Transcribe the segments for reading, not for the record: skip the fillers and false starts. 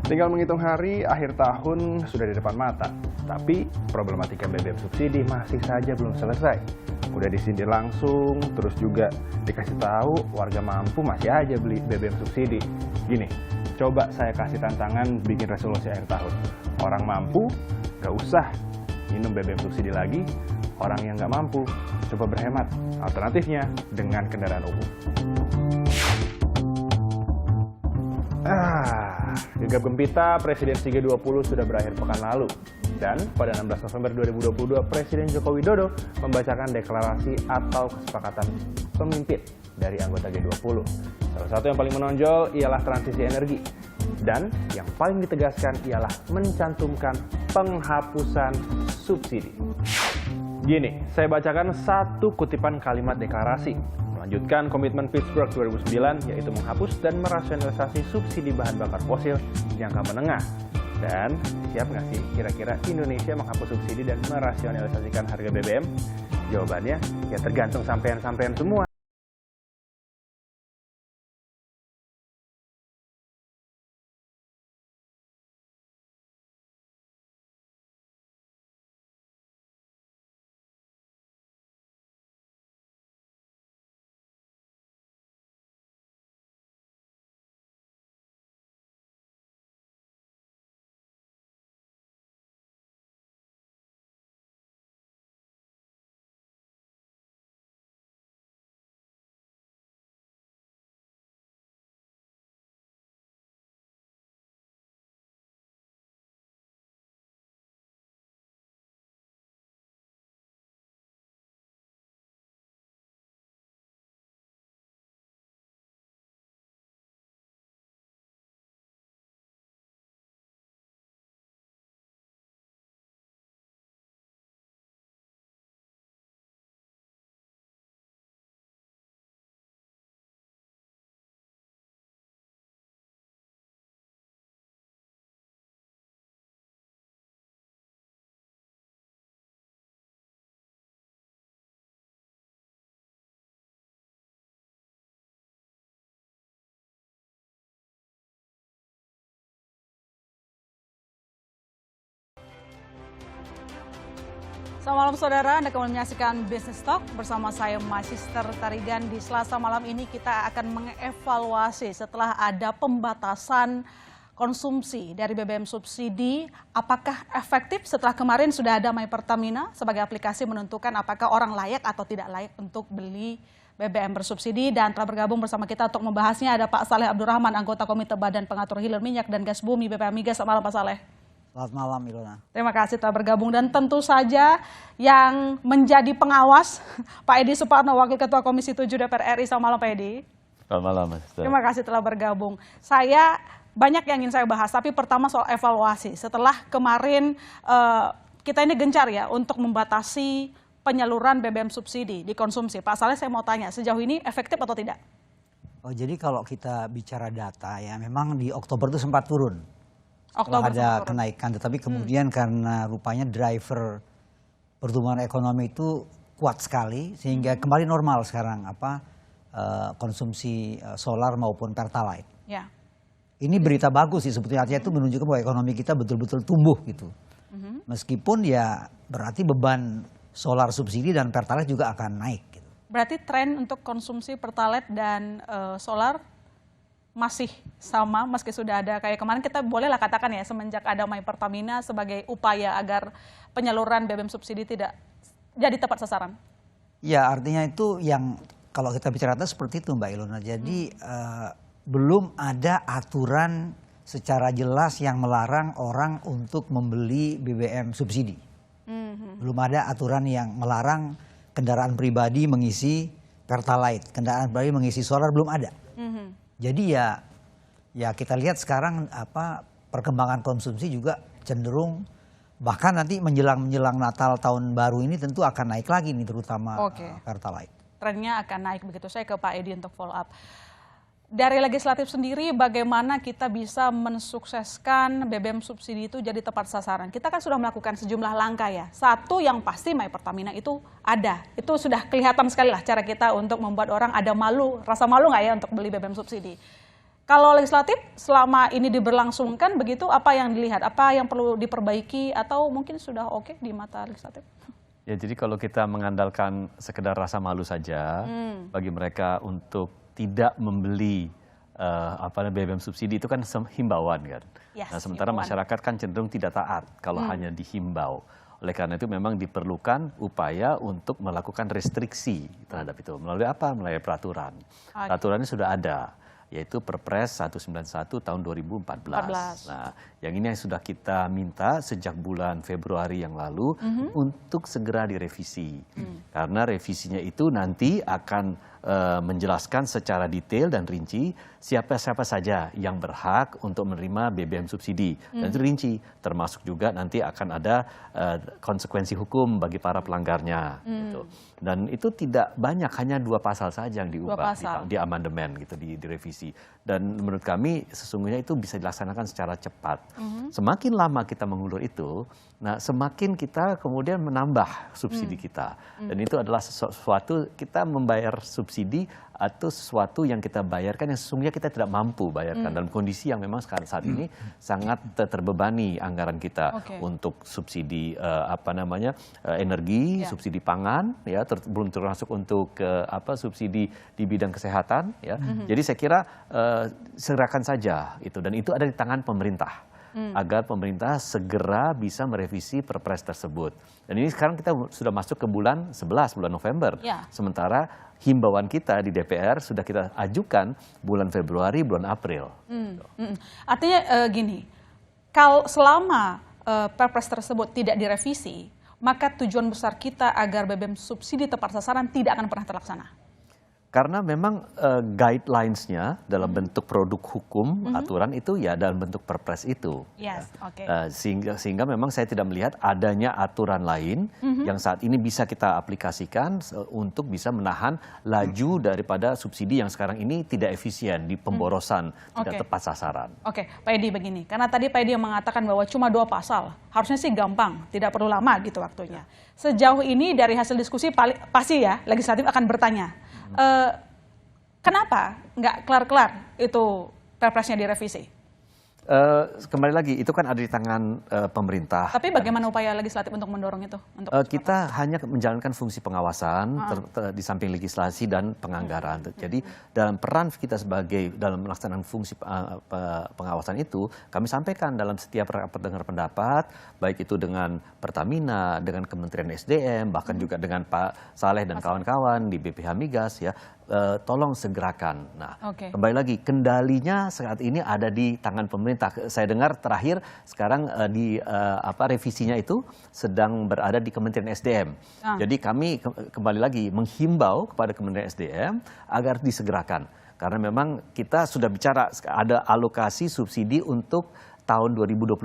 Tinggal menghitung hari, akhir tahun sudah di depan mata. Tapi problematika BBM subsidi masih saja belum selesai. Udah disindir langsung, terus juga dikasih tahu warga mampu masih aja beli BBM subsidi. Gini, coba saya kasih tantangan bikin resolusi akhir tahun. Orang mampu, nggak usah minum BBM subsidi lagi. Orang yang nggak mampu, coba berhemat. Alternatifnya dengan kendaraan umum. Gegap gempita Presidensi G20 sudah berakhir pekan lalu. Dan pada 16 November 2022, Presiden Joko Widodo membacakan deklarasi atau kesepakatan pemimpin dari anggota G20. Salah satu yang paling menonjol ialah transisi energi. Dan yang paling ditegaskan ialah mencantumkan penghapusan subsidi. Gini, saya bacakan satu kutipan kalimat deklarasi. Melanjutkan komitmen Pittsburgh 2009, yaitu menghapus dan merasionalisasi subsidi bahan bakar fosil jangka menengah. Dan siap nggak sih kira-kira Indonesia menghapus subsidi dan merasionalisasikan harga BBM? Jawabannya ya tergantung sampean-sampean semua. Selamat malam saudara, Anda kembali menyaksikan Business Talk bersama saya Magister Tarigan. Di Selasa malam ini kita akan mengevaluasi setelah ada pembatasan konsumsi dari BBM subsidi. Apakah efektif setelah kemarin sudah ada My Pertamina sebagai aplikasi menentukan apakah orang layak atau tidak layak untuk beli BBM bersubsidi. Dan telah bergabung bersama kita untuk membahasnya ada Pak Saleh Abdurrahman, anggota Komite Badan Pengatur Hilir Minyak dan Gas Bumi BPH Migas. Selamat malam Pak Saleh. Selamat malam, Ilona. Terima kasih telah bergabung dan tentu saja yang menjadi pengawas Pak Edi Suparno, Wakil Ketua Komisi 7 DPR RI. Selamat malam Pak Edi. Selamat malam Mas. Terima kasih telah bergabung. Saya banyak yang ingin saya bahas, tapi pertama soal evaluasi. Setelah kemarin kita ini gencar ya untuk membatasi penyaluran BBM subsidi dikonsumsi. Pak Saleh, saya mau tanya, sejauh ini efektif atau tidak? Oh, jadi kalau kita bicara data ya, memang di Oktober itu sempat turun. Oktober ada kenaikan, tetapi kemudian karena rupanya driver pertumbuhan ekonomi itu kuat sekali sehingga kembali normal sekarang konsumsi solar maupun pertalite. Ya. Ini berita bagus sih sebetulnya, artinya itu menunjukkan bahwa ekonomi kita betul-betul tumbuh gitu. Meskipun ya berarti beban solar subsidi dan pertalite juga akan naik gitu. Berarti tren untuk konsumsi pertalite dan solar masih sama meski sudah ada kayak kemarin kita bolehlah katakan ya semenjak ada My Pertamina sebagai upaya agar penyaluran BBM subsidi tidak jadi tepat sasaran. Ya, artinya itu yang kalau kita bicara seperti itu Mbak Ilona. Jadi belum ada aturan secara jelas yang melarang orang untuk membeli BBM subsidi. Belum ada aturan yang melarang kendaraan pribadi mengisi pertalite, kendaraan pribadi mengisi solar, belum ada. Jadi ya kita lihat sekarang perkembangan konsumsi juga cenderung bahkan nanti menjelang Natal tahun baru ini tentu akan naik lagi nih terutama pertalite. Trennya akan naik begitu. Saya ke Pak Edi untuk follow up. Dari legislatif sendiri bagaimana kita bisa mensukseskan BBM subsidi itu jadi tepat sasaran? Kita kan sudah melakukan sejumlah langkah ya. Satu yang pasti My Pertamina itu ada. Itu sudah kelihatan sekali lah cara kita untuk membuat orang ada malu, rasa malu nggak ya untuk beli BBM subsidi. Kalau legislatif selama ini diberlangsungkan begitu, apa yang dilihat? Apa yang perlu diperbaiki atau mungkin sudah oke di mata legislatif? Ya, jadi kalau kita mengandalkan sekedar rasa malu saja bagi mereka untuk tidak membeli BBM subsidi itu kan himbauan kan. Yes, Nah, sementara himbauan. masyarakat kan cenderung tidak taat kalau hanya dihimbau. Oleh karena itu memang diperlukan upaya untuk melakukan restriksi terhadap itu. Melalui apa? Melalui peraturan. Peraturannya sudah ada, yaitu Perpres 191 tahun 2014. Nah, yang ini yang sudah kita minta sejak bulan Februari yang lalu untuk segera direvisi. Karena revisinya itu nanti akan menjelaskan secara detail dan rinci siapa-siapa saja yang berhak untuk menerima BBM subsidi. Dan itu rinci, termasuk juga nanti akan ada konsekuensi hukum bagi para pelanggarnya. Gitu. Dan itu tidak banyak, hanya 2 pasal saja yang diubah di amandemen gitu, di revisi. Dan menurut kami sesungguhnya itu bisa dilaksanakan secara cepat. Semakin lama kita mengulur itu, nah semakin kita kemudian menambah subsidi kita. Dan itu adalah sesuatu kita membayar subsidi atau sesuatu yang kita bayarkan yang sesungguhnya kita tidak mampu bayarkan dalam kondisi yang memang saat ini sangat terbebani anggaran kita untuk subsidi energi, subsidi pangan, ya belum termasuk untuk subsidi di bidang kesehatan, ya. Jadi saya kira serahkan saja itu, dan itu ada di tangan pemerintah. Agar pemerintah segera bisa merevisi Perpres tersebut. Dan ini sekarang kita sudah masuk ke bulan 11, bulan November. Sementara himbauan kita di DPR sudah kita ajukan bulan Februari, bulan April. Artinya gini, kalau selama Perpres tersebut tidak direvisi, maka tujuan besar kita agar BBM subsidi tepat sasaran tidak akan pernah terlaksana. Karena memang guidelines-nya dalam bentuk produk hukum, aturan itu ya dalam bentuk Perpres itu. Yes, oke. Sehingga memang saya tidak melihat adanya aturan lain yang saat ini bisa kita aplikasikan untuk bisa menahan laju daripada subsidi yang sekarang ini tidak efisien di pemborosan, tidak tepat sasaran. Oke, Pak Edi begini, karena tadi Pak Edi mengatakan bahwa cuma 2 pasal, harusnya sih gampang, tidak perlu lama gitu waktunya. Sejauh ini dari hasil diskusi pasti ya legislatif akan bertanya, kenapa nggak kelar-kelar itu Perpresnya direvisi? Kembali lagi, itu kan ada di tangan pemerintah. Tapi bagaimana upaya legislatif untuk mendorong itu? Kita hanya menjalankan fungsi pengawasan di samping legislasi dan penganggaran. Jadi dalam peran kita sebagai dalam melaksanakan fungsi pengawasan itu, kami sampaikan dalam setiap rapat dengar pendapat, baik itu dengan Pertamina, dengan Kementerian SDM, bahkan juga dengan Pak Saleh dan kawan-kawan di BPH Migas, ya. Tolong segerakan. Nah, kembali lagi, kendalinya saat ini ada di tangan pemerintah. Saya dengar terakhir sekarang revisinya itu sedang berada di Kementerian SDM. Jadi kami kembali lagi menghimbau kepada Kementerian SDM agar disegerakan. Karena memang kita sudah bicara ada alokasi subsidi untuk tahun 2022.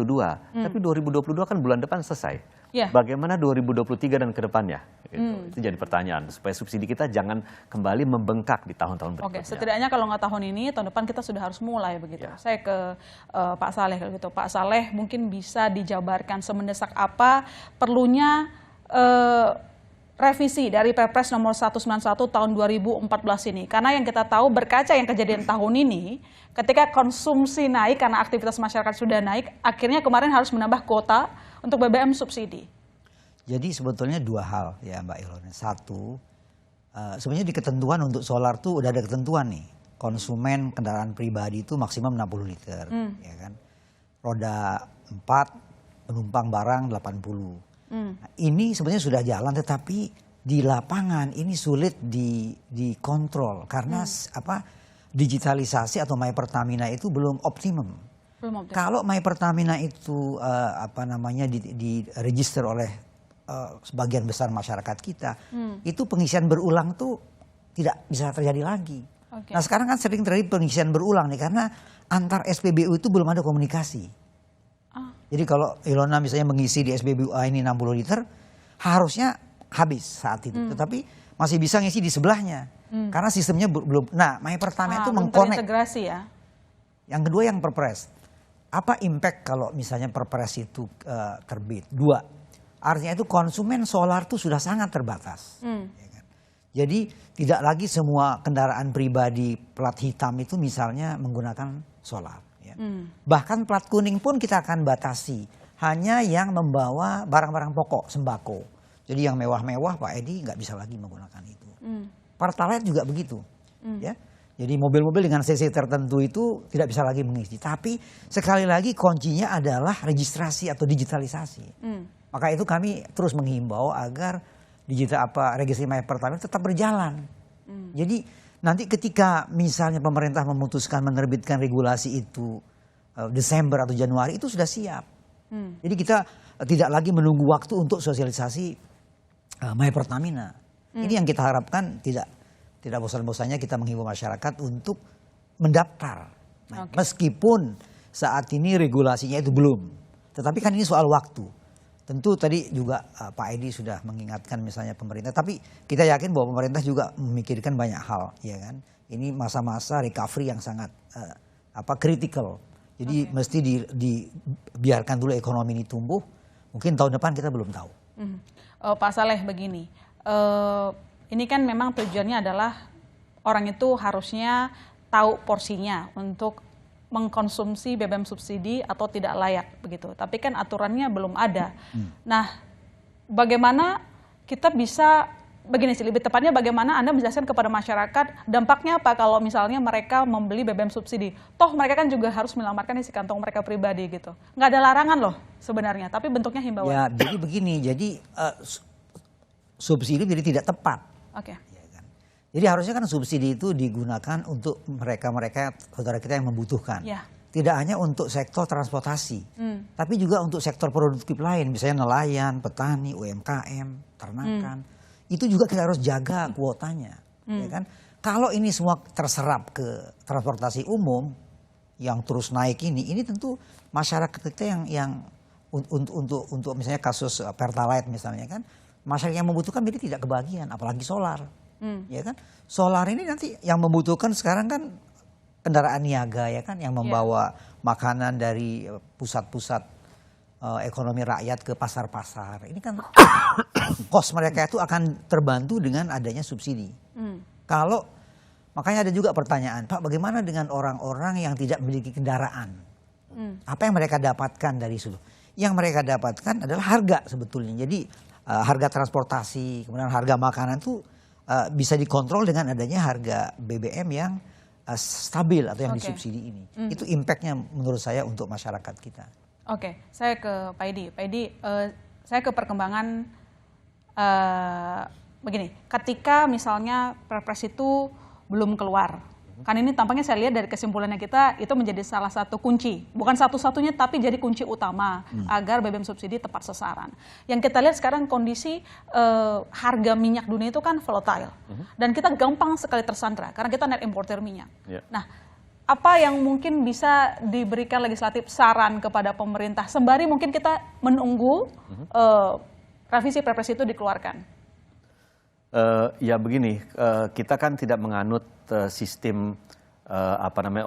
Tapi 2022 kan bulan depan selesai. Bagaimana 2023 dan ke depannya? Itu jadi pertanyaan, supaya subsidi kita jangan kembali membengkak di tahun-tahun berikutnya. Setidaknya kalau nggak tahun ini, tahun depan kita sudah harus mulai begitu. Saya ke Pak Saleh kalau gitu. Pak Saleh mungkin bisa dijabarkan semendesak apa perlunya revisi dari Perpres nomor 191 tahun 2014 ini. Karena yang kita tahu berkaca yang kejadian tahun ini, ketika konsumsi naik karena aktivitas masyarakat sudah naik, akhirnya kemarin harus menambah kuota untuk BBM subsidi. Jadi sebetulnya 2 hal ya Mbak Ilona. Satu, sebenarnya di ketentuan untuk solar tuh udah ada ketentuan nih. Konsumen kendaraan pribadi itu maksimum 60 liter. Ya kan? Roda 4, penumpang barang 80. Nah, ini sebenarnya sudah jalan, tetapi di lapangan ini sulit dikontrol. Karena digitalisasi atau My Pertamina itu belum optimum. Kalau My Pertamina itu di register oleh sebagian besar masyarakat kita, itu pengisian berulang tuh tidak bisa terjadi lagi. Nah sekarang kan sering terjadi pengisian berulang nih karena antar SPBU itu belum ada komunikasi. Jadi kalau Ilona misalnya mengisi di SPBU A ini 60 liter, harusnya habis saat itu. Tetapi masih bisa ngisi di sebelahnya. Karena sistemnya belum. Nah My Pertamina itu mengkonek. Integrasi ya. Yang kedua yang Perpres. Apa impact kalau misalnya Perpres itu terbit? 2. Artinya itu konsumen solar itu sudah sangat terbatas. Ya kan? Jadi tidak lagi semua kendaraan pribadi plat hitam itu misalnya menggunakan solar. Ya. Bahkan plat kuning pun kita akan batasi, hanya yang membawa barang-barang pokok, sembako. Jadi yang mewah-mewah Pak Edi nggak bisa lagi menggunakan itu. Pertalite juga begitu. Ya. Jadi mobil-mobil dengan cc tertentu itu tidak bisa lagi mengisi. Tapi sekali lagi kuncinya adalah registrasi atau digitalisasi. Maka itu kami terus menghimbau agar registrasi My Pertamina tetap berjalan. Jadi nanti ketika misalnya pemerintah memutuskan menerbitkan regulasi itu Desember atau Januari itu sudah siap. Jadi kita tidak lagi menunggu waktu untuk sosialisasi My Pertamina. Ini yang kita harapkan tidak bosan-bosannya kita menghimbau masyarakat untuk mendaftar. Nah, meskipun saat ini regulasinya itu belum. Tetapi kan ini soal waktu. Tentu tadi juga Pak Edi sudah mengingatkan misalnya pemerintah, tapi kita yakin bahwa pemerintah juga memikirkan banyak hal, ya kan. Ini masa-masa recovery yang sangat kritikal. Jadi mesti dibiarkan dulu ekonomi ini tumbuh. Mungkin tahun depan kita belum tahu. Pak Saleh begini, ini kan memang tujuannya adalah orang itu harusnya tahu porsinya untuk mengkonsumsi BBM subsidi atau tidak layak begitu. Tapi kan aturannya belum ada. Nah, bagaimana kita bisa begini sih, lebih tepatnya bagaimana Anda menjelaskan kepada masyarakat dampaknya apa kalau misalnya mereka membeli BBM subsidi. Toh mereka kan juga harus menyelamatkan isi kantong mereka pribadi gitu. Nggak ada larangan loh sebenarnya, tapi bentuknya himbauan. Ya, jadi begini, jadi subsidi jadi tidak tepat. Oke. Jadi harusnya kan subsidi itu digunakan untuk mereka-mereka saudara kita yang membutuhkan. Ya. Tidak hanya untuk sektor transportasi, tapi juga untuk sektor produktif lain, misalnya nelayan, petani, UMKM, ternakan. Itu juga kita harus jaga kuotanya, ya kan? Kalau ini semua terserap ke transportasi umum yang terus naik ini tentu masyarakat kita yang untuk misalnya kasus Pertalite misalnya kan, masyarakat yang membutuhkan jadi tidak kebagian, apalagi solar. Ya kan, solar ini nanti yang membutuhkan sekarang kan kendaraan niaga ya kan, yang membawa makanan dari pusat-pusat ekonomi rakyat ke pasar-pasar. Ini kan kos mereka itu akan terbantu dengan adanya subsidi. Kalau makanya ada juga pertanyaan, Pak, bagaimana dengan orang-orang yang tidak memiliki kendaraan? Apa yang mereka dapatkan dari situ? Yang mereka dapatkan adalah harga sebetulnya. Jadi harga transportasi, kemudian harga makanan itu bisa dikontrol dengan adanya harga BBM yang stabil atau yang disubsidi ini. Itu impactnya menurut saya untuk masyarakat kita. Oke, saya ke Pak Edi. Pak Edi, saya ke perkembangan begini. Ketika misalnya Perpres itu belum keluar, kan ini tampaknya saya lihat dari kesimpulannya kita itu menjadi salah satu kunci, bukan satu-satunya tapi jadi kunci utama agar BBM subsidi tepat sasaran. Yang kita lihat sekarang kondisi harga minyak dunia itu kan volatile dan kita gampang sekali tersandra karena kita net importer minyak. Nah, apa yang mungkin bisa diberikan legislatif saran kepada pemerintah sembari mungkin kita menunggu revisi Perpres itu dikeluarkan? Ya begini, kita kan tidak menganut sistem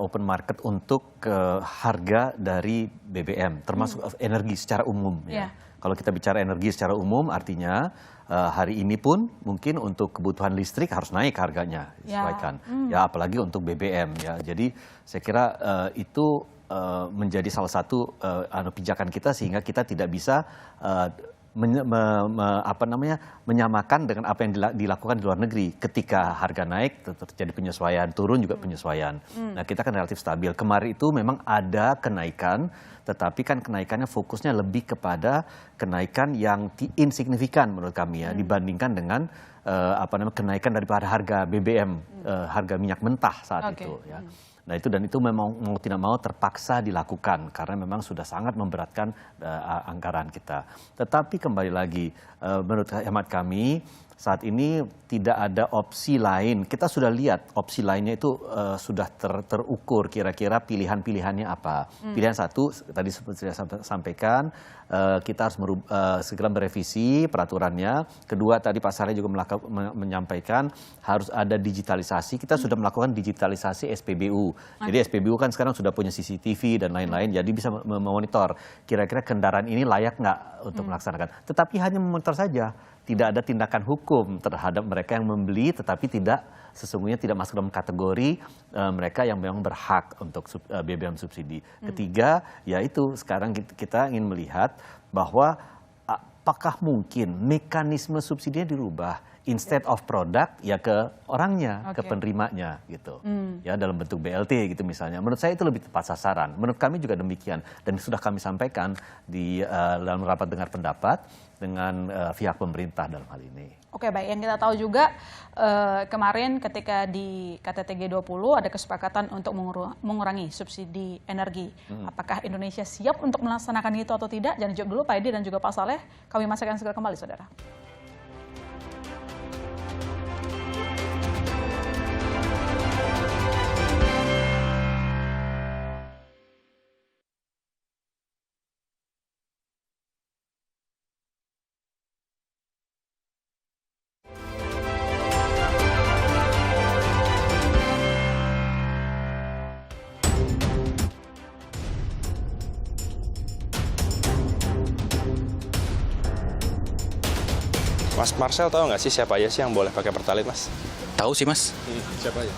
open market untuk harga dari BBM, termasuk energi secara umum. Ya. Kalau kita bicara energi secara umum, artinya hari ini pun mungkin untuk kebutuhan listrik harus naik harganya, disesuaikan. Ya, apalagi untuk BBM. Ya, jadi saya kira itu menjadi salah satu pijakan kita sehingga kita tidak bisa menyamakan dengan apa yang dilakukan di luar negeri. Ketika harga naik terjadi penyesuaian, turun juga penyesuaian. Nah, kita kan relatif stabil. Kemarin itu memang ada kenaikan, tetapi kan kenaikannya fokusnya lebih kepada kenaikan yang insignifikan menurut kami ya, dibandingkan dengan kenaikan daripada harga BBM, harga minyak mentah saat itu ya. Nah itu memang mau tidak mau terpaksa dilakukan karena memang sudah sangat memberatkan anggaran kita. Tetapi kembali lagi menurut hemat kami saat ini tidak ada opsi lain. Kita sudah lihat opsi lainnya itu sudah terukur kira-kira pilihan-pilihannya apa. Pilihan satu tadi seperti saya sampaikan, kita harus segera merevisi peraturannya. Kedua tadi Pak Saleh juga menyampaikan harus ada digitalisasi. Kita sudah melakukan digitalisasi SPBU. Jadi SPBU kan sekarang sudah punya CCTV dan lain-lain. Jadi bisa memonitor kira-kira kendaraan ini layak nggak untuk melaksanakan. Tetapi hanya memonitor saja. tidak ada tindakan hukum terhadap mereka yang membeli tetapi sesungguhnya tidak masuk dalam kategori mereka yang memang berhak untuk BBM subsidi. Ketiga, yaitu sekarang kita ingin melihat bahwa apakah mungkin mekanisme subsidinya dirubah, instead of product ya ke orangnya, ke penerimanya gitu. Ya dalam bentuk BLT gitu misalnya. Menurut saya itu lebih tepat sasaran. Menurut kami juga demikian dan sudah kami sampaikan di dalam rapat dengar pendapat dengan pihak pemerintah dalam hal ini. Oke, baik. Yang kita tahu juga kemarin ketika di KTT G20 ada kesepakatan untuk mengurangi subsidi energi. Apakah Indonesia siap untuk melaksanakan itu atau tidak? Jangan dijawab dulu Pak Edi dan juga Pak Saleh. Kami masih akan segera kembali, saudara. Mas Marcel tahu nggak sih siapa aja sih yang boleh pakai Pertalite, Mas? Tahu sih, Mas. Siapa aja?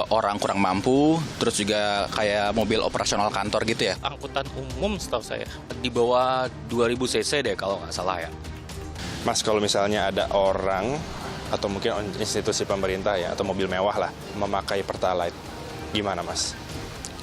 Orang kurang mampu, terus juga kayak mobil operasional kantor gitu ya. Angkutan umum setahu saya di bawah 2000 cc deh kalau nggak salah ya. Mas, kalau misalnya ada orang atau mungkin institusi pemerintah ya atau mobil mewah lah memakai Pertalite, gimana Mas?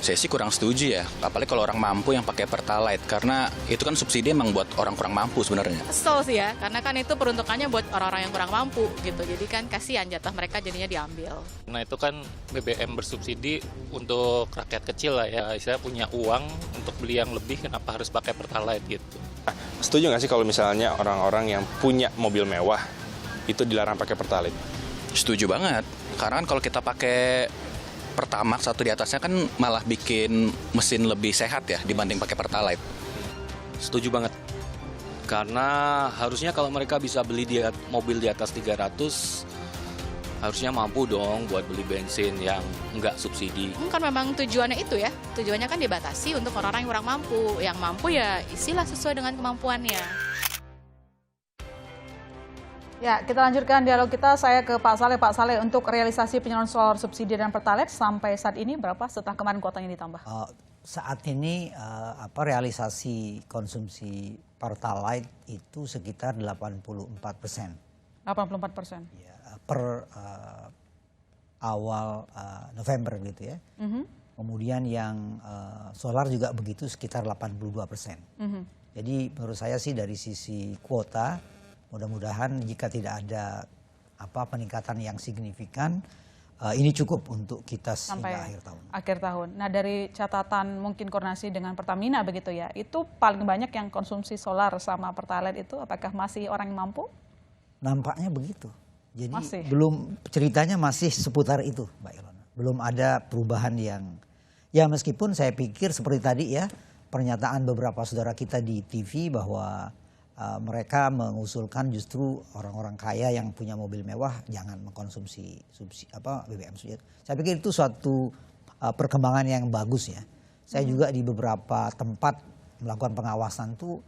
Saya sih kurang setuju ya, apalagi kalau orang mampu yang pakai Pertalite, karena itu kan subsidi emang buat orang kurang mampu sebenarnya. Kesel sih ya, karena kan itu peruntukannya buat orang-orang yang kurang mampu gitu. Jadi kan kasihan jatah mereka jadinya diambil. Nah itu kan BBM bersubsidi untuk rakyat kecil lah ya. Saya punya uang untuk beli yang lebih, kenapa harus pakai Pertalite gitu. Setuju nggak sih kalau misalnya orang-orang yang punya mobil mewah itu dilarang pakai Pertalite? Setuju banget, karena kan kalau kita pakai Pertamax satu di atasnya kan malah bikin mesin lebih sehat ya dibanding pakai Pertalite. Setuju banget. Karena harusnya kalau mereka bisa beli mobil di atas 300, harusnya mampu dong buat beli bensin yang enggak subsidi. Kan memang tujuannya itu ya, tujuannya kan dibatasi untuk orang-orang yang kurang mampu. Yang mampu ya isilah sesuai dengan kemampuannya. Ya, kita lanjutkan dialog kita. Saya ke Pak Saleh. Pak Saleh, untuk realisasi penyaluran solar subsidi dan Pertalite sampai saat ini berapa setelah kemarin kuotanya ditambah? Saat ini realisasi konsumsi Pertalite itu sekitar 84%. 84%. Ya, per awal November gitu ya. Kemudian yang solar juga begitu sekitar 82%. Jadi menurut saya sih dari sisi kuota, mudah-mudahan jika tidak ada peningkatan yang signifikan, ini cukup untuk kita sampai akhir tahun. Nah, dari catatan mungkin koordinasi dengan Pertamina begitu ya, itu paling banyak yang konsumsi solar sama Pertalite itu apakah masih orang yang mampu? Nampaknya begitu. Jadi masih. Ceritanya masih seputar itu, Mbak Ilona. Belum ada perubahan yang, ya meskipun saya pikir seperti tadi ya, pernyataan beberapa saudara kita di TV bahwa mereka mengusulkan justru orang-orang kaya yang punya mobil mewah jangan mengkonsumsi BBM. Saya pikir itu suatu perkembangan yang bagus ya. Saya juga di beberapa tempat melakukan pengawasan tuh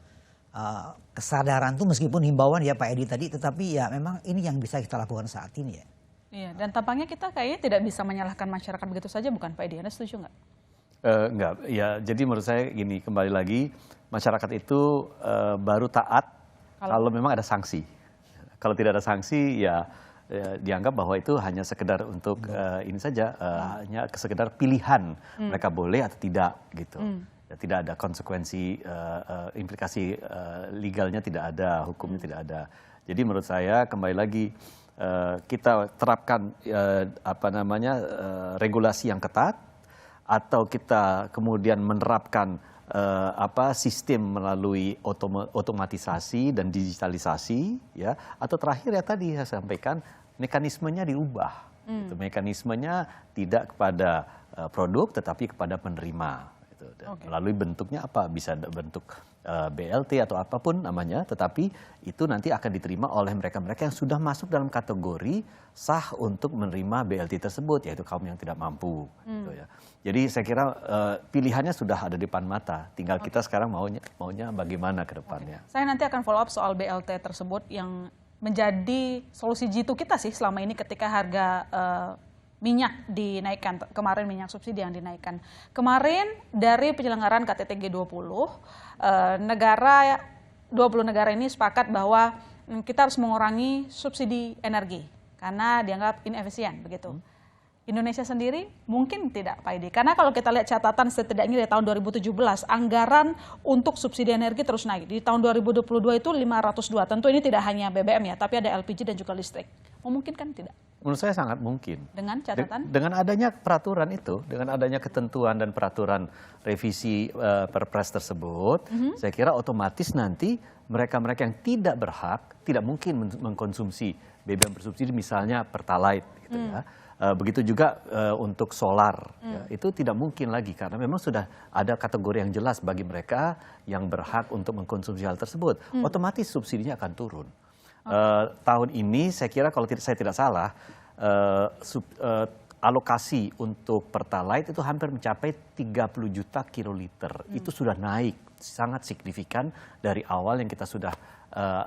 kesadaran tuh meskipun himbauan ya Pak Edi tadi, tetapi ya memang ini yang bisa kita lakukan saat ini ya. Iya, dan tampaknya kita kayaknya tidak bisa menyalahkan masyarakat begitu saja, bukan Pak Edi? Anda setuju nggak? Enggak, ya jadi menurut saya gini, kembali lagi masyarakat itu baru taat kalau memang ada sanksi. Kalau tidak ada sanksi ya dianggap bahwa itu hanya sekedar untuk ini saja, hanya sekedar pilihan mereka boleh atau tidak gitu. Ya, tidak ada konsekuensi, implikasi legalnya tidak ada, hukumnya tidak ada. Jadi menurut saya kembali lagi kita terapkan regulasi yang ketat, atau kita kemudian menerapkan sistem melalui otomatisasi dan digitalisasi ya, atau terakhir ya tadi saya sampaikan mekanismenya diubah. Gitu. Mekanismenya tidak kepada produk tetapi kepada penerima. Gitu. Melalui bentuknya apa? Bisa bentuk BLT atau apapun namanya, tetapi itu nanti akan diterima oleh mereka-mereka yang sudah masuk dalam kategori sah untuk menerima BLT tersebut, yaitu kaum yang tidak mampu. Gitu ya. Jadi saya kira pilihannya sudah ada di depan mata, tinggal kita sekarang maunya bagaimana ke depannya. Saya nanti akan follow up soal BLT tersebut yang menjadi solusi jitu kita sih selama ini ketika harga minyak dinaikkan. Kemarin minyak subsidi yang dinaikkan. Kemarin dari penyelenggaraan KTT G20, 20 negara ini sepakat bahwa kita harus mengurangi subsidi energi karena dianggap inefisien begitu. Indonesia sendiri mungkin tidak, Pak Edi. Karena kalau kita lihat catatan setidaknya dari tahun 2017, anggaran untuk subsidi energi terus naik. Di tahun 2022 itu 502. Tentu ini tidak hanya BBM ya, tapi ada LPG dan juga listrik. Memungkinkan tidak? Menurut saya sangat mungkin. Dengan catatan? Dengan adanya peraturan itu, dengan adanya ketentuan dan peraturan revisi Perpres tersebut, saya kira otomatis nanti mereka-mereka yang tidak berhak, tidak mungkin mengkonsumsi BBM bersubsidi misalnya Pertalite gitu ya. Begitu juga untuk solar, ya, itu tidak mungkin lagi karena memang sudah ada kategori yang jelas bagi mereka yang berhak untuk mengkonsumsi hal tersebut. Otomatis subsidinya akan turun. Tahun ini saya kira kalau saya tidak salah, alokasi untuk Pertalite itu hampir mencapai 30 juta kiloliter. Itu sudah naik sangat signifikan dari awal yang kita sudah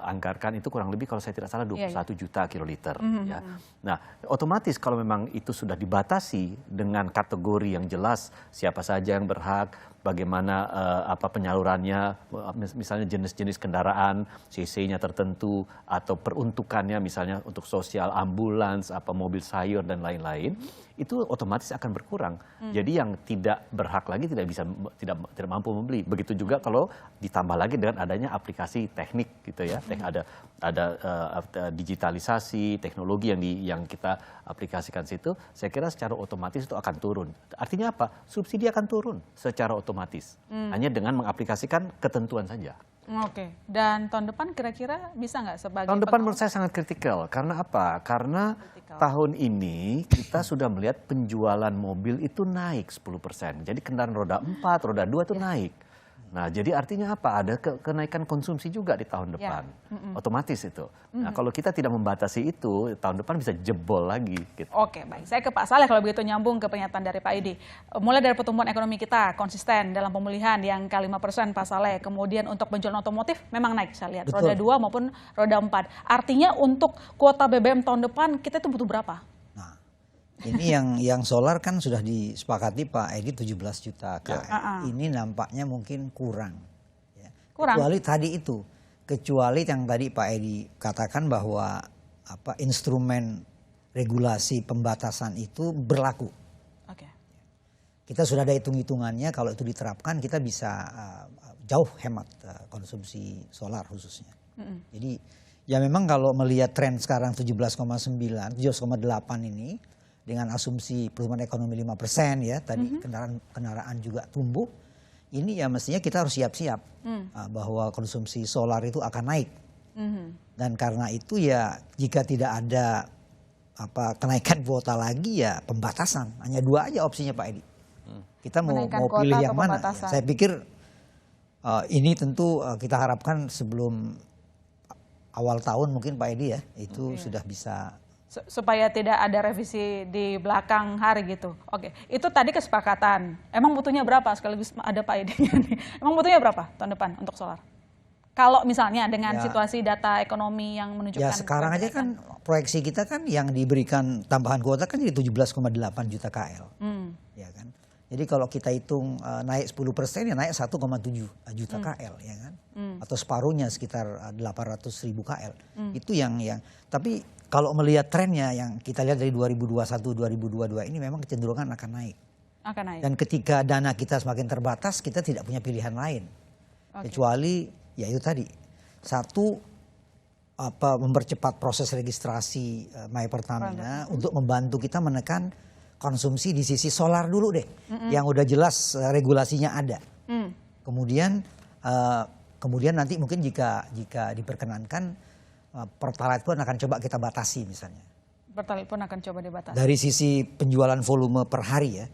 anggarkan itu kurang lebih kalau saya tidak salah 21 juta kiloliter. Ya. Nah, otomatis kalau memang itu sudah dibatasi dengan kategori yang jelas siapa saja yang berhak, bagaimana penyalurannya, misalnya jenis-jenis kendaraan, CC-nya tertentu atau peruntukannya misalnya untuk sosial, ambulans, mobil sayur dan lain-lain, itu otomatis akan berkurang. Jadi yang tidak berhak lagi tidak mampu membeli. Begitu juga kalau ditambah lagi dengan adanya aplikasi teknik gitu ya. Ada digitalisasi, teknologi yang kita aplikasikan situ, saya kira secara otomatis itu akan turun. Artinya apa? Subsidi akan turun secara otomatis. Hanya dengan mengaplikasikan ketentuan saja. Oke, dan tahun depan kira-kira bisa nggak sebagai tahun depan menurut saya sangat kritikal. Karena apa? Karena tahun ini kita sudah melihat penjualan mobil itu naik 10%. Jadi kendaraan roda 4, roda 2 itu naik. Nah, jadi artinya apa? Ada kenaikan konsumsi juga di tahun depan. Otomatis itu. Nah, kalau kita tidak membatasi itu, tahun depan bisa jebol lagi. Gitu. Oke, baik. Saya ke Pak Saleh kalau begitu nyambung ke pernyataan dari Pak Edi. Mulai dari pertumbuhan ekonomi kita konsisten dalam pemulihan yang ke 5% Pak Saleh. Kemudian untuk penjualan otomotif memang naik, saya lihat. Betul. Roda 2 maupun roda 4. Artinya untuk kuota BBM tahun depan kita itu butuh berapa? Ini yang solar kan sudah disepakati Pak Edi 17 juta KL. Ini nampaknya mungkin kurang. Ya. Kurang. Kecuali yang tadi Pak Edi katakan bahwa instrumen regulasi pembatasan itu berlaku. Oke. Kita sudah ada hitung-hitungannya, kalau itu diterapkan kita bisa jauh hemat konsumsi solar khususnya. Jadi ya memang kalau melihat tren sekarang 17,9, 17,8 ini, dengan asumsi pertumbuhan ekonomi 5% ya, tadi kendaraan juga tumbuh, ini ya mestinya kita harus siap-siap bahwa konsumsi solar itu akan naik. Dan karena itu ya jika tidak ada kenaikan kuota lagi ya pembatasan. Hanya 2 aja opsinya Pak Edi. Kita mau pilih yang mana? Ya, saya pikir ini tentu kita harapkan sebelum awal tahun mungkin Pak Edi ya, itu sudah bisa. Supaya tidak ada revisi di belakang hari gitu. Oke, itu tadi kesepakatan. Emang butuhnya berapa? Sekaligus ada Pak Edi-nya nih. Emang butuhnya berapa tahun depan untuk solar? Kalau misalnya dengan situasi data ekonomi yang menunjukkan. Ya sekarang aja kan proyeksi kita kan yang diberikan tambahan kuota kan jadi 17,8 juta KL. Ya kan. Jadi kalau kita hitung naik 10% ya naik 1,7 juta KL ya kan. Atau separuhnya sekitar 800.000 KL. Itu yang tapi kalau melihat trennya yang kita lihat dari 2021-2022 ini memang kecenderungan akan naik. Dan ketika dana kita semakin terbatas, kita tidak punya pilihan lain. Kecuali ya itu tadi. Satu, mempercepat proses registrasi My Pertamina untuk membantu kita menekan konsumsi di sisi solar dulu deh. Yang udah jelas regulasinya ada. Kemudian nanti mungkin jika diperkenankan, Pertalite pun akan coba kita batasi misalnya. Pertalite pun akan coba dibatasi. Dari sisi penjualan volume per hari ya,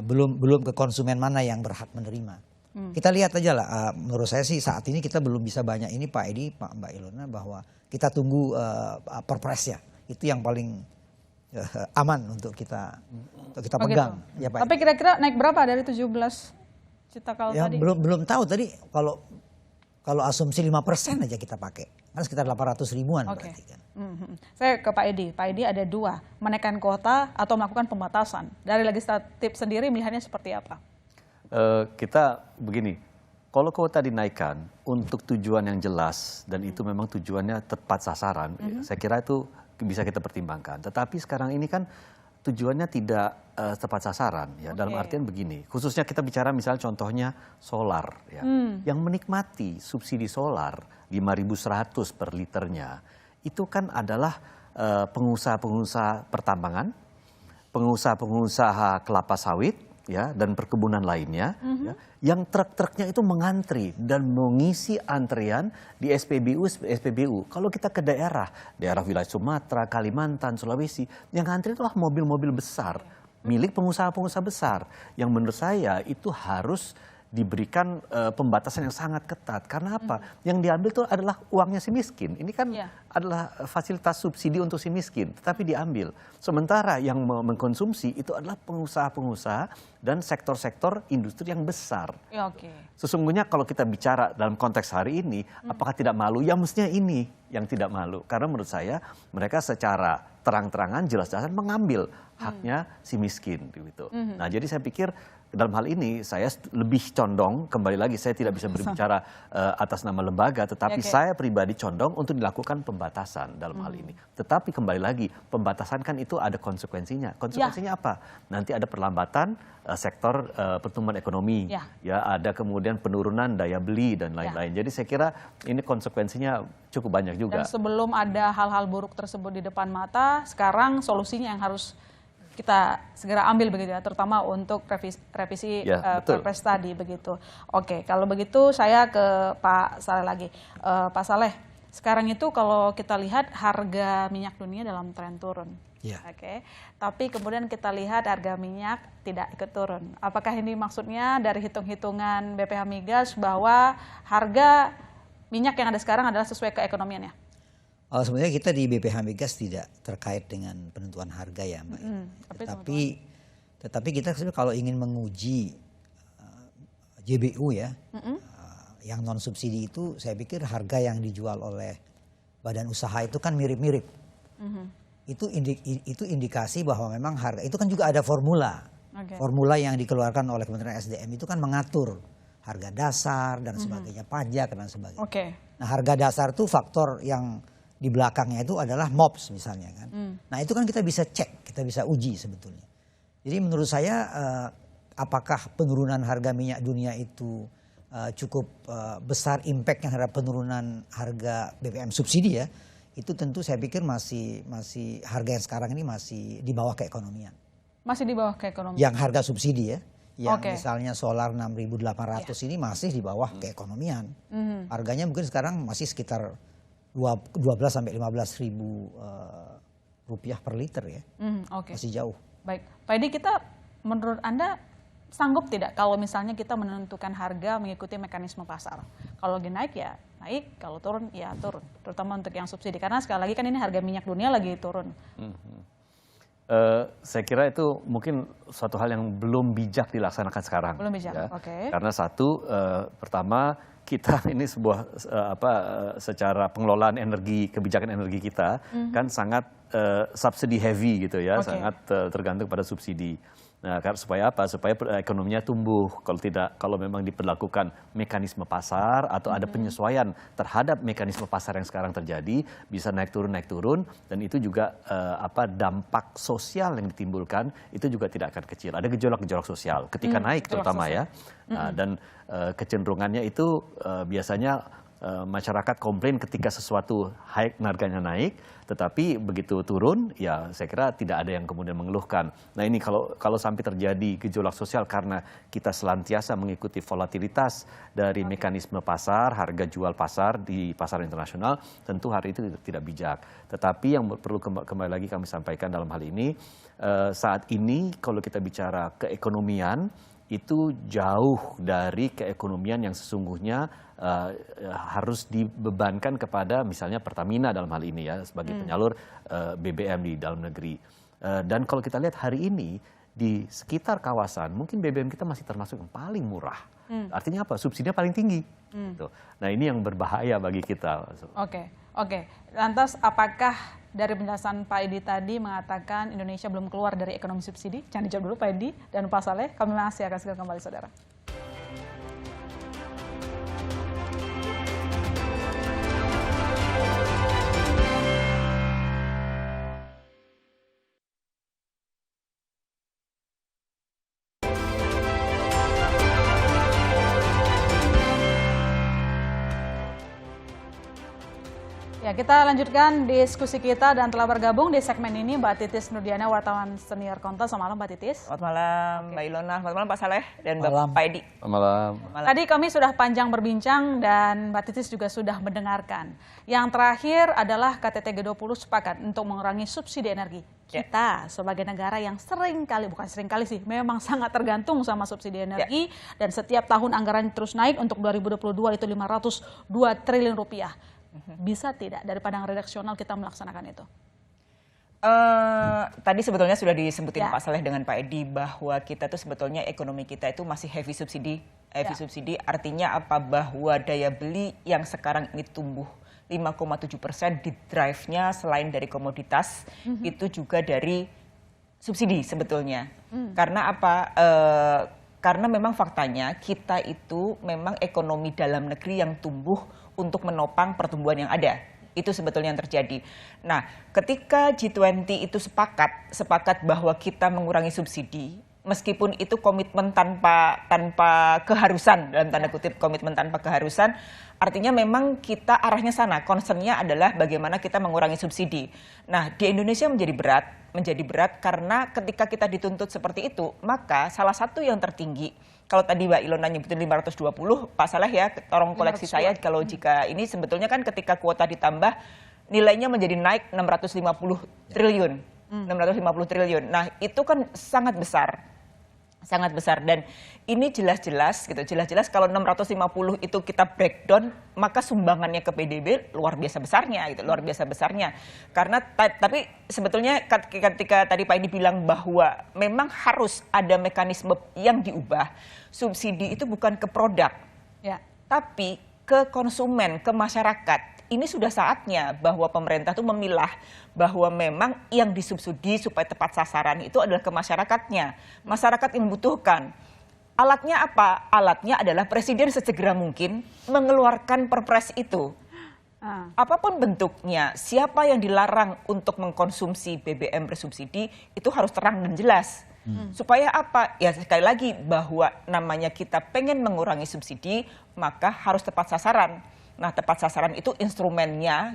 belum ke konsumen mana yang berhak menerima. Kita lihat aja lah, menurut saya sih saat ini kita belum bisa banyak ini Pak Edi, Mbak Ilona, bahwa kita tunggu Perpres ya. Itu yang paling aman untuk kita pegang. Gitu. Ya, Pak Tapi kira-kira naik berapa dari 17 juta kalau ya, tadi? Belum tahu tadi Kalau asumsi 5% aja kita pakai, kan sekitar 800 ribuan Oke. berarti kan. Saya ke Pak Edi. Pak Edi ada dua, menaikkan kuota atau melakukan pembatasan. Dari legislatif sendiri melihatnya seperti apa? Kita begini, kalau kuota dinaikkan untuk tujuan yang jelas dan itu memang tujuannya tepat sasaran, saya kira itu bisa kita pertimbangkan. Tetapi sekarang ini kan tujuannya tidak tepat sasaran ya. Dalam artian begini, khususnya kita bicara misalnya contohnya solar ya. Yang menikmati subsidi solar 5.100 per liternya itu kan adalah pengusaha-pengusaha pertambangan, pengusaha-pengusaha kelapa sawit ya dan perkebunan lainnya ya, yang truk-truknya itu mengantri dan mengisi antrian di SPBU. Kalau kita ke daerah wilayah Sumatera, Kalimantan, Sulawesi, yang antri itulah mobil-mobil besar milik pengusaha-pengusaha besar yang menurut saya itu harus diberikan pembatasan yang sangat ketat. Karena apa? Yang diambil itu adalah uangnya si miskin. Ini kan adalah fasilitas subsidi untuk si miskin, tetapi diambil. Sementara yang mengkonsumsi itu adalah pengusaha-pengusaha dan sektor-sektor industri yang besar. Ya, oke. Sesungguhnya kalau kita bicara dalam konteks hari ini, apakah tidak malu? Ya mestinya ini yang tidak malu. Karena menurut saya mereka secara terang-terangan jelas-jelasan mengambil haknya si miskin. Gitu. Nah jadi saya pikir dalam hal ini saya lebih condong, kembali lagi saya tidak bisa berbicara atas nama lembaga, tetapi saya pribadi condong untuk dilakukan pembatasan dalam hal ini. Tetapi kembali lagi, pembatasan kan itu ada konsekuensinya. Konsekuensinya apa? Nanti ada perlambatan sektor pertumbuhan ekonomi, ya ada kemudian penurunan daya beli dan lain-lain. Jadi saya kira ini konsekuensinya cukup banyak juga. Dan sebelum ada hal-hal buruk tersebut di depan mata, sekarang solusinya yang harus kita segera ambil begitu ya, terutama untuk revisi Perpres tadi begitu. Oke, kalau begitu saya ke Pak Saleh lagi. Pak Saleh, sekarang itu kalau kita lihat harga minyak dunia dalam tren turun. Oke, tapi kemudian kita lihat harga minyak tidak ikut turun. Apakah ini maksudnya dari hitung-hitungan BPH Migas bahwa harga minyak yang ada sekarang adalah sesuai keekonomiannya? Sebenarnya kita di BPH Migas tidak terkait dengan penentuan harga ya Mbak. Tetapi kita sebenarnya kalau ingin menguji JBU ya, yang non subsidi itu saya pikir harga yang dijual oleh badan usaha itu kan mirip-mirip. Itu indikasi bahwa memang harga itu kan juga ada formula. Formula yang dikeluarkan oleh Kementerian SDM itu kan mengatur harga dasar dan sebagainya, pajak dan sebagainya. Nah harga dasar itu faktor yang di belakangnya itu adalah MOPS misalnya kan. Nah itu kan kita bisa cek, kita bisa uji sebetulnya. Jadi menurut saya apakah penurunan harga minyak dunia itu cukup besar impactnya terhadap penurunan harga BBM subsidi ya. Itu tentu saya pikir masih harga yang sekarang ini masih di bawah keekonomian. Masih di bawah keekonomian. Yang harga subsidi ya. Yang misalnya solar 6.800 ini masih di bawah keekonomian. Harganya mungkin sekarang masih sekitar 12 sampai 15 ribu rupiah per liter ya. Masih jauh. Baik, Pak Edi, kita menurut Anda sanggup tidak kalau misalnya kita menentukan harga mengikuti mekanisme pasar? Kalau lagi naik ya naik, kalau turun ya turun. Terutama untuk yang subsidi, karena sekali lagi kan ini harga minyak dunia lagi turun. Saya kira itu mungkin suatu hal yang belum bijak dilaksanakan sekarang. Belum bijak, ya. Karena satu, pertama kita ini sebuah secara pengelolaan energi, kebijakan energi kita kan sangat subsidi heavy gitu ya, sangat tergantung pada subsidi. Nah, supaya apa? Supaya ekonominya tumbuh. Kalau memang diperlakukan mekanisme pasar atau ada penyesuaian terhadap mekanisme pasar yang sekarang terjadi, bisa naik turun, dan itu juga dampak sosial yang ditimbulkan itu juga tidak akan kecil. Ada gejolak-gejolak sosial ketika naik terutama ya. Nah, dan kecenderungannya itu biasanya masyarakat komplain ketika sesuatu harganya naik, tetapi begitu turun ya saya kira tidak ada yang kemudian mengeluhkan. Nah ini kalau sampai terjadi gejolak sosial karena kita selantiasa mengikuti volatilitas dari mekanisme pasar, harga jual pasar di pasar internasional, tentu hari itu tidak bijak. Tetapi yang perlu kembali lagi kami sampaikan dalam hal ini, saat ini kalau kita bicara keekonomian, itu jauh dari keekonomian yang sesungguhnya harus dibebankan kepada misalnya Pertamina dalam hal ini ya sebagai penyalur BBM di dalam negeri. Dan kalau kita lihat hari ini di sekitar kawasan mungkin BBM kita masih termasuk yang paling murah. Artinya apa? Subsidinya paling tinggi. Tuh. Nah ini yang berbahaya bagi kita. Oke. Lantas apakah dari penjelasan Pak Edi tadi mengatakan Indonesia belum keluar dari ekonomi subsidi? Jangan dijawab dulu Pak Edi dan Pak Saleh. Kami masih akan segera kembali saudara. Ya, kita lanjutkan diskusi kita dan telah bergabung di segmen ini Mbak Titis Nurdiana, wartawan senior Kompas. Selamat malam Mbak Titis. Selamat malam Mbak Ilona, selamat malam Pak Saleh dan Malam. Pak Edi. Malam. Tadi kami sudah panjang berbincang dan Mbak Titis juga sudah mendengarkan. Yang terakhir adalah KTT G20 sepakat untuk mengurangi subsidi energi. Kita sebagai negara yang bukan sering kali sih, memang sangat tergantung sama subsidi energi dan setiap tahun anggaran terus naik. Untuk 2022 itu 502 triliun rupiah. Bisa tidak dari pandangan redaksional kita melaksanakan itu? Tadi sebetulnya sudah disebutin Pak Saleh dengan Pak Edi bahwa kita tuh sebetulnya ekonomi kita itu masih heavy subsidi. Subsidi artinya apa? Bahwa daya beli yang sekarang ini tumbuh 5,7% di drive-nya selain dari komoditas itu juga dari subsidi sebetulnya. Karena apa? Karena memang faktanya kita itu memang ekonomi dalam negeri yang tumbuh untuk menopang pertumbuhan yang ada. Itu sebetulnya yang terjadi. Nah, ketika G20 itu sepakat bahwa kita mengurangi subsidi, meskipun itu komitmen tanpa keharusan, dalam tanda kutip komitmen tanpa keharusan, artinya memang kita arahnya sana. Concernnya adalah bagaimana kita mengurangi subsidi. Nah, di Indonesia menjadi berat karena ketika kita dituntut seperti itu, maka salah satu yang tertinggi, kalau tadi Mbak Ilona nyebutin 520, Pak Saleh ya, tolong koleksi saya kalau jika ini sebetulnya kan ketika kuota ditambah nilainya menjadi naik 650 triliun. 650 triliun. Nah, itu kan sangat besar. Sangat besar dan ini jelas-jelas kalau 650 itu kita breakdown maka sumbangannya ke PDB luar biasa besarnya karena tapi sebetulnya ketika tadi Pak Edi bilang bahwa memang harus ada mekanisme yang diubah, subsidi itu bukan ke produk tapi ke konsumen, ke masyarakat. Ini sudah saatnya bahwa pemerintah itu memilah bahwa memang yang disubsidi supaya tepat sasaran itu adalah ke masyarakatnya. Masyarakat yang membutuhkan. Alatnya apa? Alatnya adalah Presiden sesegera mungkin mengeluarkan perpres itu. Apapun bentuknya, siapa yang dilarang untuk mengkonsumsi BBM bersubsidi itu harus terang dan jelas. Supaya apa? Ya sekali lagi bahwa namanya kita pengen mengurangi subsidi, maka harus tepat sasaran. Nah, tepat sasaran itu instrumennya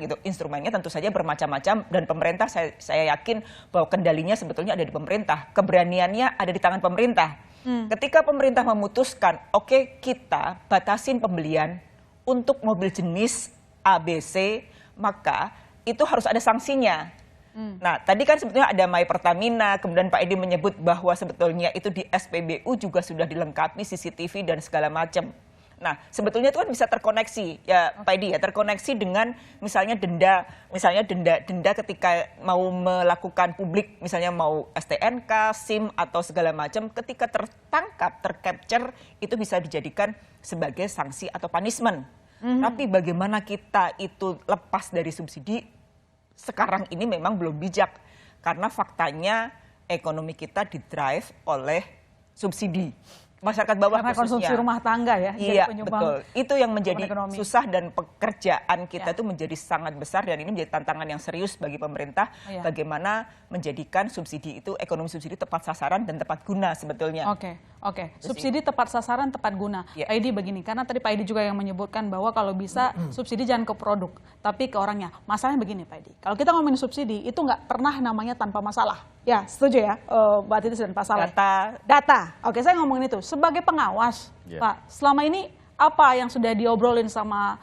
tentu saja bermacam-macam dan pemerintah saya yakin bahwa kendalinya sebetulnya ada di pemerintah, keberaniannya ada di tangan pemerintah. Ketika pemerintah memutuskan, oke, kita batasin pembelian untuk mobil jenis ABC, maka itu harus ada sanksinya. Nah, tadi kan sebetulnya ada My Pertamina, kemudian Pak Edi menyebut bahwa sebetulnya itu di SPBU juga sudah dilengkapi CCTV dan segala macam. Nah, sebetulnya itu kan bisa terkoneksi ya Pak Edi ya, terkoneksi dengan misalnya denda ketika mau melakukan publik, misalnya mau STNK, SIM atau segala macam, ketika tercapture itu bisa dijadikan sebagai sanksi atau punishment. Tapi bagaimana kita itu lepas dari subsidi sekarang ini memang belum bijak karena faktanya ekonomi kita didrive oleh subsidi. Masyarakat bawah karena khususnya. konsumsi rumah tangga ya. Iya, betul. Itu yang menjadi susah dan pekerjaan kita itu menjadi sangat besar dan ini menjadi tantangan yang serius bagi pemerintah. Bagaimana menjadikan subsidi itu, ekonomi subsidi tepat sasaran dan tepat guna sebetulnya. Oke. Subsidi tepat sasaran, tepat guna. Pak Edi begini, karena tadi Pak Edi juga yang menyebutkan bahwa kalau bisa subsidi jangan ke produk, tapi ke orangnya. Masalahnya begini Pak Edi, kalau kita ngomongin subsidi itu nggak pernah namanya tanpa masalah. Ya, setuju ya Mbak Titis dan Pak Saleh. Data. Oke, saya ngomongin itu. Sebagai pengawas, Pak, selama ini apa yang sudah diobrolin sama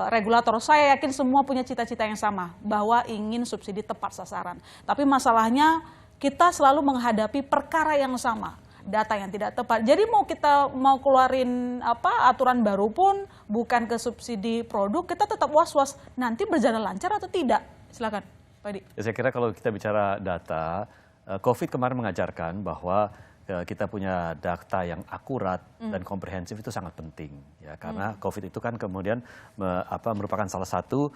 regulator? Saya yakin semua punya cita-cita yang sama, bahwa ingin subsidi tepat sasaran. Tapi masalahnya kita selalu menghadapi perkara yang sama, data yang tidak tepat. Jadi kita mau keluarin aturan baru pun bukan ke subsidi produk, kita tetap was-was nanti berjalan lancar atau tidak. Silakan. Ya, saya kira kalau kita bicara data, COVID kemarin mengajarkan bahwa kita punya data yang akurat dan komprehensif itu sangat penting ya, karena COVID itu kan kemudian merupakan salah satu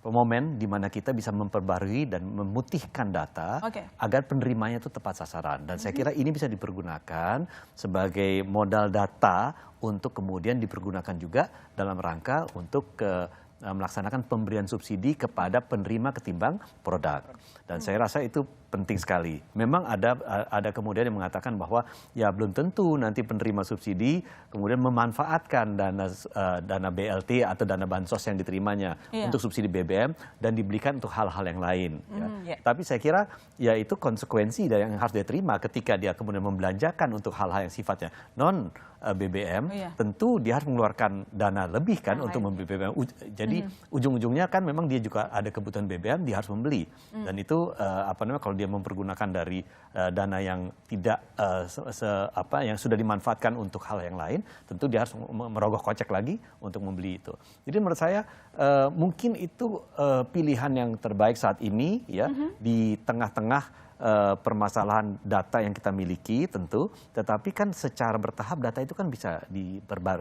momen di mana kita bisa memperbarui dan memutihkan data agar penerimanya itu tepat sasaran, dan saya kira ini bisa dipergunakan sebagai modal data untuk kemudian dipergunakan juga dalam rangka untuk melaksanakan pemberian subsidi kepada penerima ketimbang produk. Dan saya rasa itu penting sekali. Memang ada kemudian yang mengatakan bahwa ya belum tentu nanti penerima subsidi kemudian memanfaatkan dana BLT atau dana bansos yang diterimanya untuk subsidi BBM dan dibelikan untuk hal-hal yang lain. Ya. Tapi saya kira ya itu konsekuensi dari yang harus dia terima ketika dia kemudian membelanjakan untuk hal-hal yang sifatnya non BBM, tentu dia harus mengeluarkan dana lebih kan untuk membeli BBM. Jadi ujung-ujungnya kan memang dia juga ada kebutuhan BBM, dia harus membeli. Dan itu kalau dia mempergunakan dari dana yang tidak yang sudah dimanfaatkan untuk hal yang lain, tentu dia harus merogoh kocek lagi untuk membeli itu. Jadi menurut saya mungkin itu pilihan yang terbaik saat ini ya, di tengah-tengah permasalahan data yang kita miliki tentu, tetapi kan secara bertahap data itu kan bisa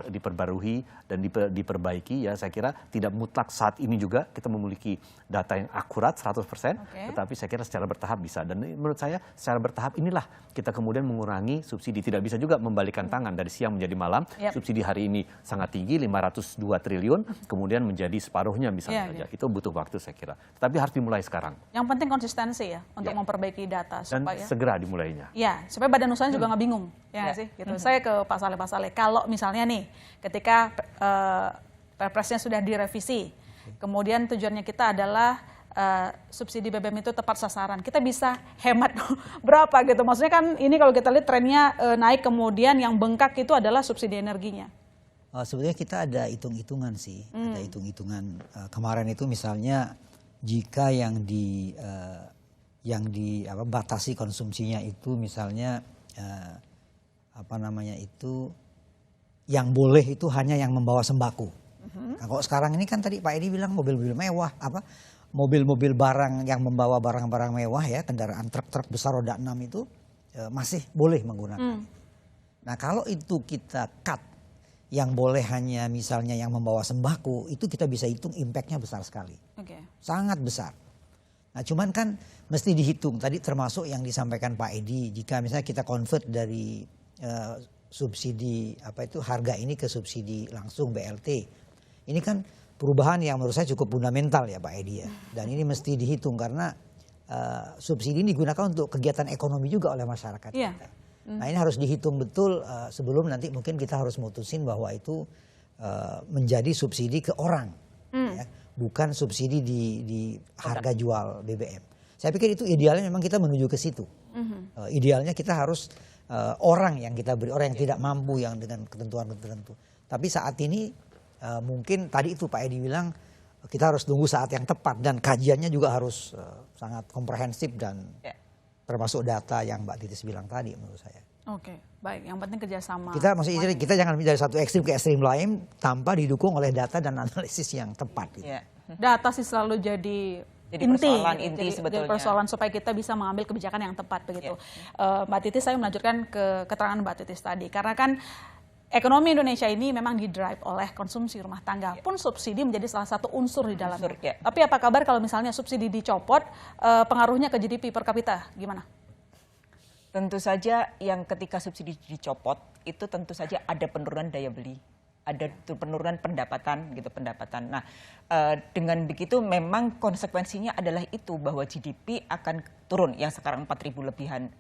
diperbarui dan diperbaiki ya. Saya kira tidak mutlak saat ini juga kita memiliki data yang akurat 100%, tetapi saya kira secara bertahap bisa. Dan menurut saya secara bertahap inilah kita kemudian mengurangi subsidi. Tidak bisa juga membalikan tangan dari siang menjadi malam. Subsidi hari ini sangat tinggi 502 triliun, kemudian menjadi separuhnya misalnya saja. Itu butuh waktu saya kira. Tapi harus dimulai sekarang. Yang penting konsistensi ya untuk memperbaiki data dan supaya segera dimulainya. Ya, supaya badan usahanya juga nggak bingung, ya nggak sih? Gitu. Saya ke Pak Saleh. Kalau misalnya nih, ketika Perpresnya sudah direvisi, kemudian tujuannya kita adalah subsidi BBM itu tepat sasaran, kita bisa hemat berapa gitu? Maksudnya kan ini kalau kita lihat trennya naik, kemudian yang bengkak itu adalah subsidi energinya. Sebenarnya kita ada hitung-hitungan sih, ada hitung-hitungan kemarin itu misalnya jika yang batasi konsumsinya itu misalnya yang boleh itu hanya yang membawa sembako. Nah, kalau sekarang ini kan tadi Pak Edi bilang mobil-mobil mewah, mobil-mobil barang yang membawa barang-barang mewah ya, kendaraan truk-truk besar roda 6 itu masih boleh menggunakan. Nah kalau itu kita cut, yang boleh hanya misalnya yang membawa sembako, itu kita bisa hitung impactnya besar sekali, sangat besar. Nah cuman kan mesti dihitung tadi termasuk yang disampaikan Pak Edi, jika misalnya kita convert dari subsidi harga ini ke subsidi langsung BLT, ini kan perubahan yang menurut saya cukup fundamental ya Pak Edi ya, dan ini mesti dihitung karena subsidi ini digunakan untuk kegiatan ekonomi juga oleh masyarakat kita. Nah ini harus dihitung betul sebelum nanti mungkin kita harus mutusin bahwa itu menjadi subsidi ke orang. Ya. Bukan subsidi di harga jual BBM. Saya pikir itu idealnya memang kita menuju ke situ. Idealnya kita harus orang yang kita beri, orang yang tidak mampu yang dengan ketentuan tertentu. Tapi saat ini mungkin tadi itu Pak Edi bilang kita harus tunggu saat yang tepat dan kajiannya juga harus sangat komprehensif dan termasuk data yang Mbak Titis bilang tadi menurut saya. Oke, baik. Yang penting kerjasama. Kita jangan dari satu ekstrim ke ekstrim lain tanpa didukung oleh data dan analisis yang tepat. Gitu. Data sih selalu jadi inti sebetulnya. Persoalan supaya kita bisa mengambil kebijakan yang tepat begitu. Mbak Titis, saya melanjutkan ke keterangan Mbak Titis tadi, karena kan ekonomi Indonesia ini memang didrive oleh konsumsi rumah tangga. Pun subsidi menjadi salah satu unsur di dalamnya. Tapi apa kabar kalau misalnya subsidi dicopot, pengaruhnya ke GDP per kapita gimana? Tentu saja yang ketika subsidi dicopot itu tentu saja ada penurunan daya beli, ada penurunan pendapatan. Nah, dengan begitu memang konsekuensinya adalah itu bahwa GDP akan turun, yang sekarang 4.000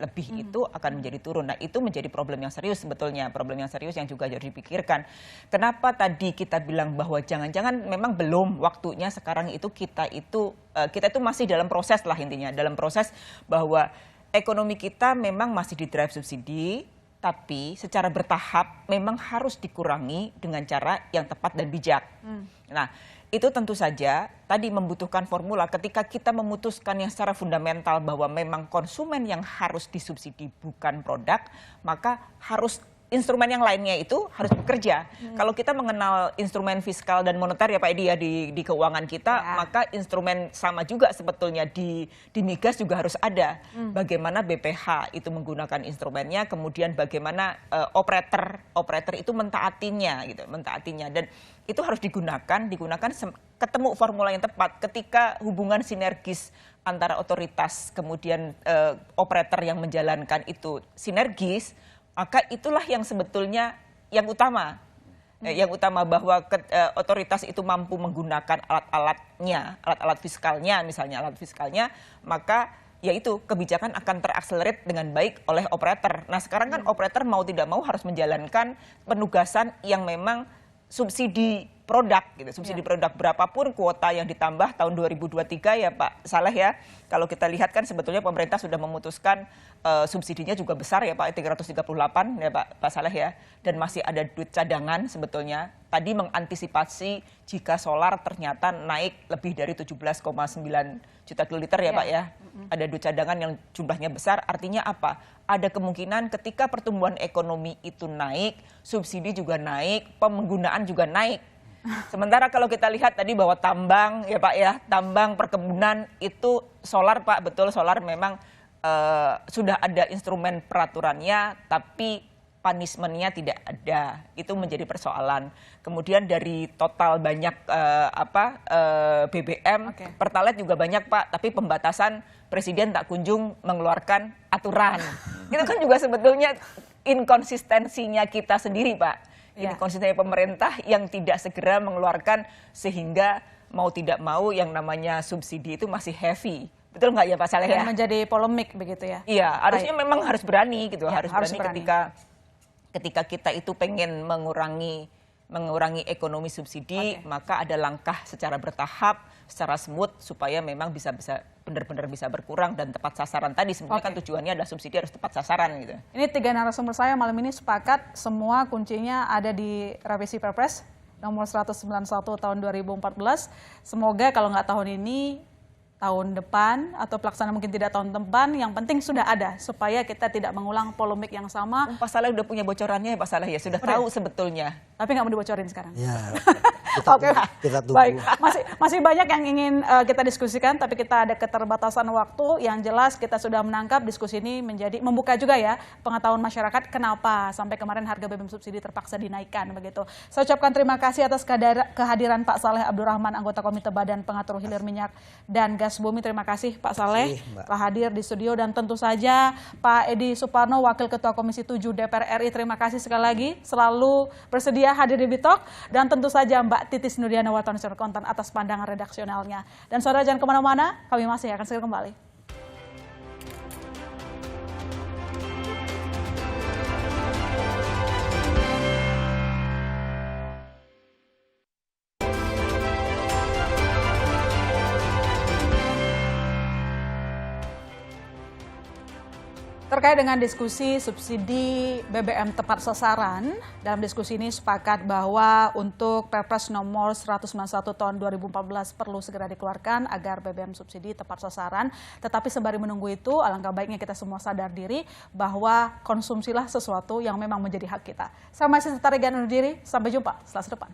lebih itu akan menjadi turun. Nah, itu menjadi problem yang serius sebetulnya, problem yang serius yang juga harus dipikirkan. Kenapa tadi kita bilang bahwa jangan-jangan memang belum waktunya sekarang itu kita itu masih dalam proses lah intinya, dalam proses bahwa ekonomi kita memang masih didrive subsidi, tapi secara bertahap memang harus dikurangi dengan cara yang tepat dan bijak. Nah, itu tentu saja tadi membutuhkan formula ketika kita memutuskan yang secara fundamental bahwa memang konsumen yang harus disubsidi bukan produk, maka harus instrumen yang lainnya itu harus bekerja. Kalau kita mengenal instrumen fiskal dan moneter ya Pak Edi ya di keuangan kita, maka instrumen sama juga sebetulnya di migas juga harus ada. Bagaimana BPH itu menggunakan instrumennya, kemudian bagaimana operator itu mentaatinya gitu, dan itu harus digunakan ketemu formula yang tepat ketika hubungan sinergis antara otoritas kemudian operator yang menjalankan itu sinergis, maka itulah yang sebetulnya yang utama. Yang utama bahwa otoritas itu mampu menggunakan alat fiskalnya, maka yaitu kebijakan akan terakselerate dengan baik oleh operator. Nah sekarang kan operator mau tidak mau harus menjalankan penugasan yang memang subsidi produk gitu, produk berapapun kuota yang ditambah tahun 2023 ya Pak Saleh ya. Kalau kita lihat kan sebetulnya pemerintah sudah memutuskan subsidinya juga besar ya Pak, 338 ya Pak Saleh ya. Dan masih ada duit cadangan sebetulnya. Tadi mengantisipasi jika solar ternyata naik lebih dari 17,9 juta kiloliter ya Pak ya. Ada duit cadangan yang jumlahnya besar, artinya apa? Ada kemungkinan ketika pertumbuhan ekonomi itu naik, subsidi juga naik, penggunaan juga naik. Sementara kalau kita lihat tadi bahwa tambang ya Pak ya, tambang perkebunan itu solar Pak, betul solar memang sudah ada instrumen peraturannya tapi punishment-nya tidak ada. Itu menjadi persoalan. Kemudian dari total banyak BBM, Pertalite juga banyak Pak, tapi pembatasan Presiden tak kunjung mengeluarkan aturan. Itu kan juga sebetulnya inkonsistensinya kita sendiri Pak. Ini konsistensi pemerintah yang tidak segera mengeluarkan sehingga mau tidak mau yang namanya subsidi itu masih heavy. Betul nggak ya Pak Saleh ya? Menjadi polemik begitu ya? Iya, harusnya memang harus berani gitu. Ya, harus berani ketika kita itu pengen mengurangi ekonomi subsidi, maka ada langkah secara bertahap, secara smooth supaya memang bisa benar-benar bisa berkurang dan tepat sasaran tadi. Sebenarnya kan tujuannya adalah subsidi harus tepat sasaran gitu. Ini 3 narasumber saya malam ini sepakat semua kuncinya ada di revisi Perpres nomor 191 tahun 2014. Semoga kalau nggak tahun ini, tahun depan atau pelaksanaan mungkin tidak tahun depan, yang penting sudah ada supaya kita tidak mengulang polemik yang sama. Pak Saleh udah punya bocorannya ya Pak Saleh ya, sudah tahu sebetulnya. Tapi nggak mau dibocorin sekarang. Ya, kita tunggu. Baik, masih banyak yang ingin kita diskusikan, tapi kita ada keterbatasan waktu. Yang jelas kita sudah menangkap diskusi ini membuka juga ya pengetahuan masyarakat kenapa sampai kemarin harga BBM subsidi terpaksa dinaikkan begitu. Saya ucapkan terima kasih atas kehadiran Pak Saleh Abdurrahman, anggota Komite Badan Pengatur Hilir Minyak dan Gas Bumi. Terima kasih Pak Saleh telah hadir di studio, dan tentu saja Pak Edi Suparno, Wakil Ketua Komisi 7 DPR RI. Terima kasih sekali lagi selalu bersedia hadir di Bitok, dan tentu saja Mbak Titis Nuryana, wartawan senior konten, atas pandangan redaksionalnya. Dan saudara jangan kemana-mana, kami masih akan segera kembali. Terkait dengan diskusi subsidi BBM tepat sasaran, dalam diskusi ini sepakat bahwa untuk Perpres nomor 191 tahun 2014 perlu segera dikeluarkan agar BBM subsidi tepat sasaran. Tetapi sembari menunggu itu, alangkah baiknya kita semua sadar diri bahwa konsumsilah sesuatu yang memang menjadi hak kita. Saya masih Tarigan undur diri, sampai jumpa Selasa depan.